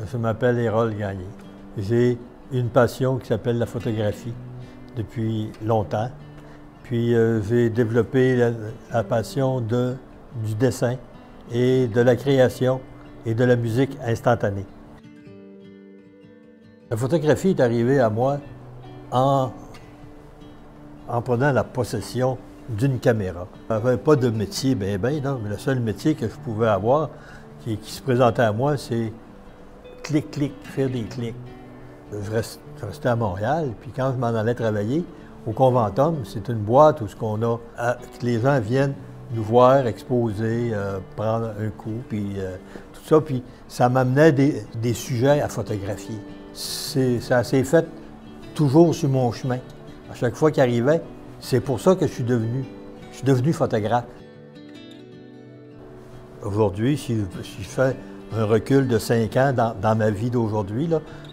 Je m'appelle Hérol Gagné. J'ai une passion qui s'appelle la photographie depuis longtemps. Puis j'ai développé la passion du dessin et de la création et de la musique instantanée. La photographie est arrivée à moi en prenant la possession d'une caméra. Je n'avais pas de métier non, mais le seul métier que je pouvais avoir qui se présentait à moi, c'est clic-clic, faire des clics. Je restais à Montréal, puis quand je m'en allais travailler au Conventum, c'est une boîte où que les gens viennent nous voir exposer, prendre un coup, puis tout ça, puis ça m'amenait des sujets à photographier. Ça s'est fait toujours sur mon chemin. À chaque fois qu'il arrivait, c'est pour ça que je suis devenu photographe. Aujourd'hui, si je fais un recul de 5 ans dans ma vie d'aujourd'hui,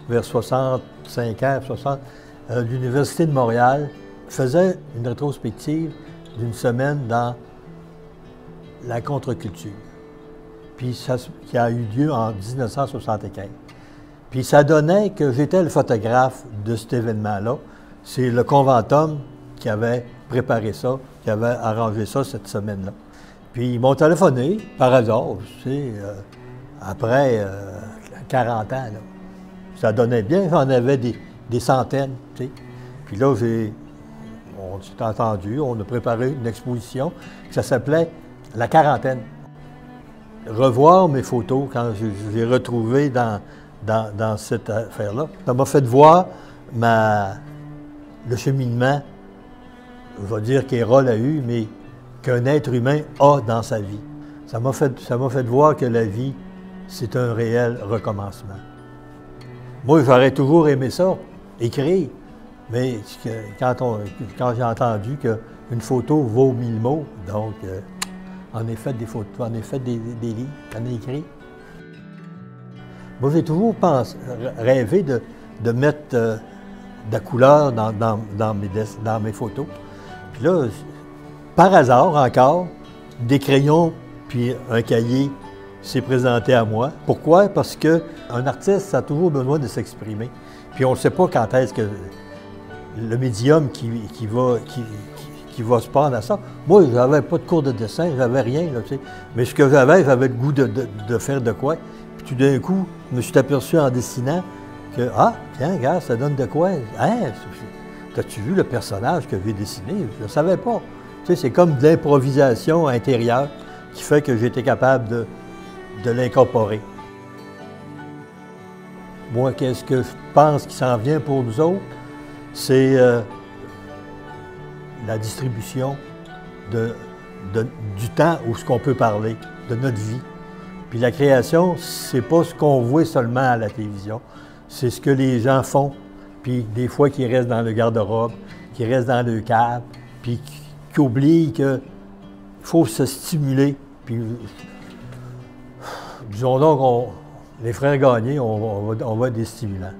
vers 65 ans, 60, l'Université de Montréal faisait une rétrospective d'une semaine dans la contre-culture, puis qui a eu lieu en 1975. Puis ça donnait que j'étais le photographe de cet événement-là. C'est le Conventum qui avait préparé ça, qui avait arrangé ça cette semaine-là. Puis ils m'ont téléphoné, par hasard, tu sais, après 40 ans. Là. Ça donnait bien, j'en avais des centaines, tu sais. Puis là, on s'est entendu, on a préparé une exposition, ça s'appelait « La quarantaine ». Revoir mes photos quand j'ai retrouvé dans cette affaire-là, ça m'a fait voir le cheminement, je vais dire qu'Hérol a eu, mais qu'un être humain a dans sa vie. Ça m'a fait voir que la vie, c'est un réel recommencement. Moi, j'aurais toujours aimé ça, écrire, mais quand j'ai entendu qu'une photo vaut 1000 mots, donc en effet des photos, en effet des livres, j'en ai écrit. Moi, j'ai toujours rêvé de mettre de la couleur dans mes photos. Puis là, par hasard encore, des crayons puis un cahier s'est présenté à moi. Pourquoi? Parce qu'un artiste a toujours besoin de s'exprimer. Puis on ne sait pas quand est-ce que le médium qui va se prendre à ça. Moi, je n'avais pas de cours de dessin, j'avais rien, là, tu sais. Mais ce que j'avais le goût de faire de quoi. Puis tout d'un coup, je me suis aperçu en dessinant que, ah, tiens, regarde, ça donne de quoi? Hein? T'as-tu vu le personnage que j'ai dessiné? Je ne savais pas. Tu sais, c'est comme de l'improvisation intérieure qui fait que j'ai été capable de l'incorporer. Moi, qu'est-ce que je pense qui s'en vient pour nous autres? C'est la distribution du temps où ce qu'on peut parler, de notre vie. Puis la création, c'est pas ce qu'on voit seulement à la télévision, c'est ce que les gens font, puis des fois qui restent dans le garde-robe, qui restent dans le cave, puis qui oublient qu'il faut se stimuler. Puis, disons donc, les frères Gagné, on va être des stimulants.